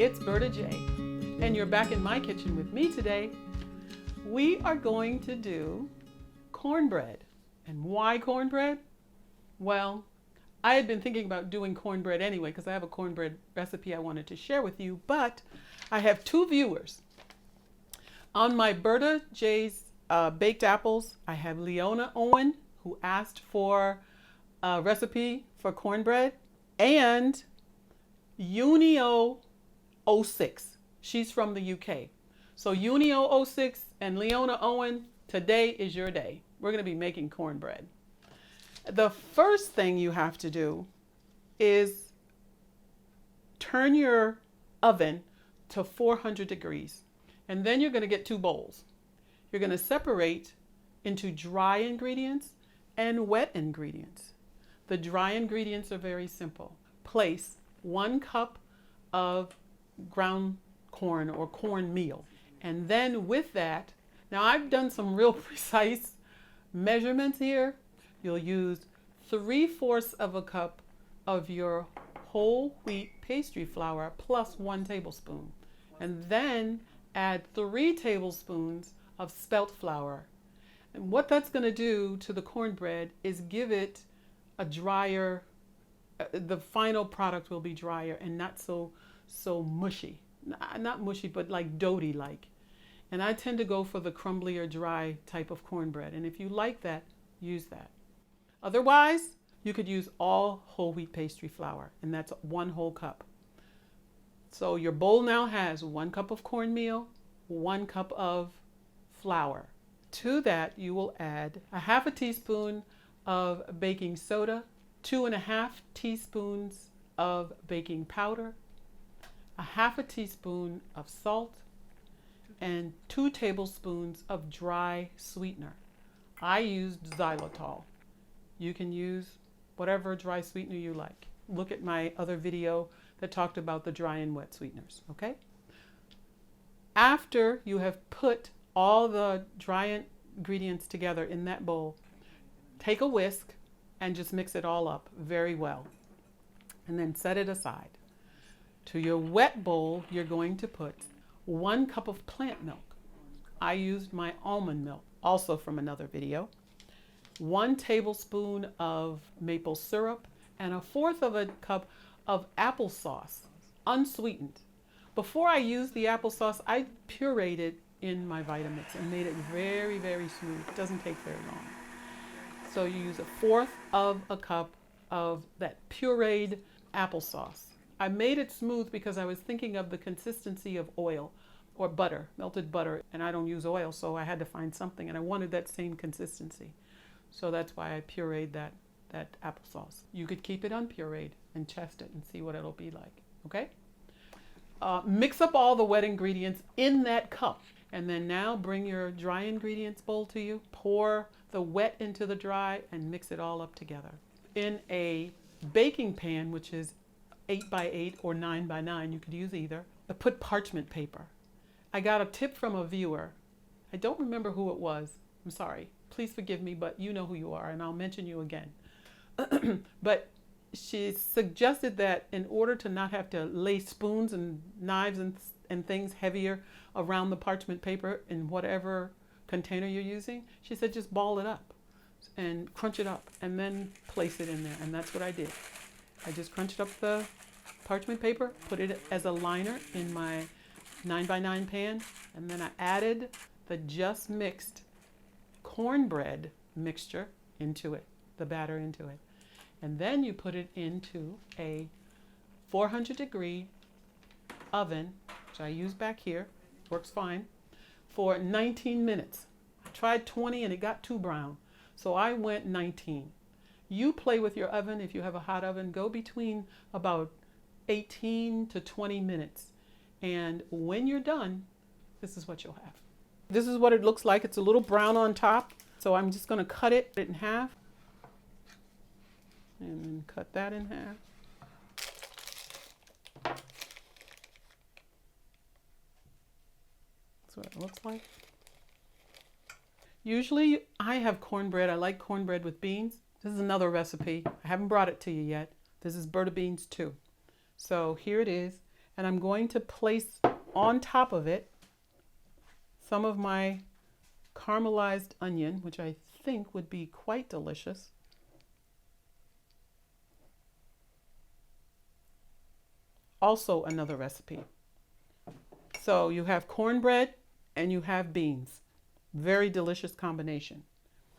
It's Berta J, and you're back in my kitchen with me today. We are going to do cornbread. And why cornbread? Well, I had been thinking about doing cornbread anyway because I have a cornbread recipe I wanted to share with you, but I have two viewers. On my Berta J's baked apples, I have Leona Owen, who asked for a recipe for cornbread, and Unio06. She's from the UK. So Unio06 and Leona Owen, today is your day. We're going to be making cornbread. The first thing you have to do is turn your oven to 400 degrees. And then you're going to get two bowls. You're going to separate into dry ingredients and wet ingredients. The dry ingredients are very simple. Place 1 cup of ground corn or cornmeal. And then with that, now I've done some real precise measurements here. You'll use 3/4 of a cup of your whole wheat pastry flour plus 1 tablespoon. And then add 3 tablespoons of spelt flour. And what that's going to do to the cornbread is give it a drier, the final product will be drier and not so mushy. Not mushy, but like doughy like. And I tend to go for the crumbly or dry type of cornbread. And if you like that, use that. Otherwise, you could use all whole wheat pastry flour, and that's 1 whole cup. So your bowl now has 1 cup of cornmeal, 1 cup of flour. To that, you will add a 1/2 teaspoon of baking soda, 2.5 teaspoons of baking powder, a 1/2 teaspoon of salt, and 2 tablespoons of dry sweetener. I used xylitol. You can use whatever dry sweetener you like. Look at my other video that talked about the dry and wet sweeteners, okay? After you have put all the dry ingredients together in that bowl, take a whisk and just mix it all up very well. And then set it aside. To your wet bowl, you're going to put 1 cup of plant milk. I used my almond milk, also from another video. 1 tablespoon of maple syrup and 1/4 of a cup of applesauce, unsweetened. Before I used the applesauce, I pureed it in my Vitamix and made it very, very smooth. It doesn't take very long. So you use 1/4 of a cup of that pureed applesauce. I made it smooth because I was thinking of the consistency of oil or butter, melted butter, and I don't use oil, so I had to find something, and I wanted that same consistency. So that's why I pureed that applesauce. You could keep it unpureed and test it and see what it'll be like, okay? Mix up all the wet ingredients in that cup, and then now bring your dry ingredients bowl to you. Pour the wet into the dry and mix it all up together. In a baking pan, which is 8x8 or 9x9, you could use either, put parchment paper. I got a tip from a viewer. I don't remember who it was. I'm sorry. Please forgive me, but you know who you are, and I'll mention you again. But she suggested that in order to not have to lay spoons and knives and things heavier around the parchment paper in whatever container you're using, she said just ball it up and crunch it up and then place it in there. And that's what I did. I just crunched up the parchment paper, put it as a liner in my 9x9 pan, and then I added the just mixed cornbread mixture into it, the batter into it. And then you put it into a 400 degree oven, which I use back here, works fine, for 19 minutes. I tried 20 and it got too brown, so I went 19. You play with your oven. If you have a hot oven, go between about 18 to 20 minutes. And when you're done, this is what you'll have. This is what it looks like. It's a little brown on top. So I'm just going to cut it in half. And then cut that in half. That's what it looks like. Usually I have cornbread. I like cornbread with beans. This is another recipe. I haven't brought it to you yet. This is Berta beans too. So here it is. And I'm going to place on top of it some of my caramelized onion, which I think would be quite delicious. Also another recipe. So you have cornbread and you have beans. Very delicious combination.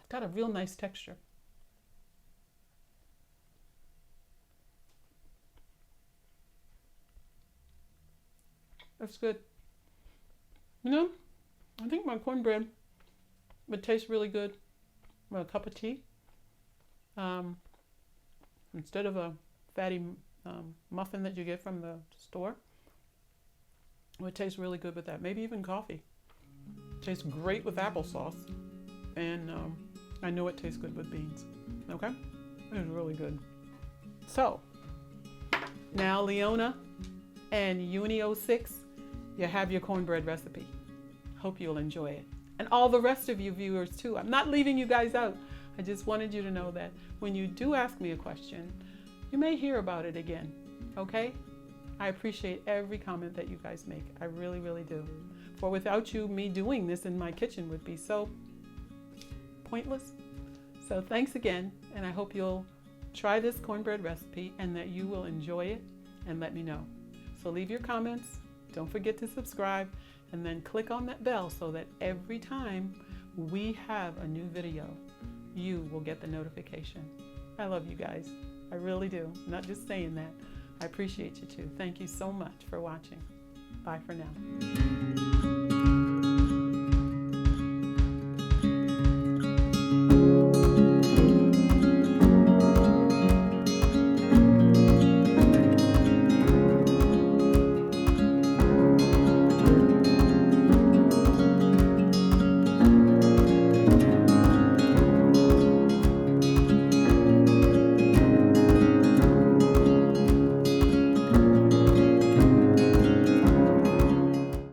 Got a real nice texture. That's good. You know, I think my cornbread would taste really good with a cup of tea. Instead of a fatty muffin that you get from the store. It would taste really good with that. Maybe even coffee. Tastes great with applesauce. And I know it tastes good with beans. Okay? It's really good. So, now Leona and Uni06, you have your cornbread recipe. Hope you'll enjoy it. And all the rest of you viewers too. I'm not leaving you guys out. I just wanted you to know that when you do ask me a question, you may hear about it again. Okay? I appreciate every comment that you guys make. I really, really do. For without you, me doing this in my kitchen would be so pointless. So thanks again, and I hope you'll try this cornbread recipe and that you will enjoy it and let me know. So leave your comments. Don't forget to subscribe and then click on that bell so that every time we have a new video, you will get the notification. I love you guys. I really do. I'm not just saying that. I appreciate you too. Thank you so much for watching. Bye for now.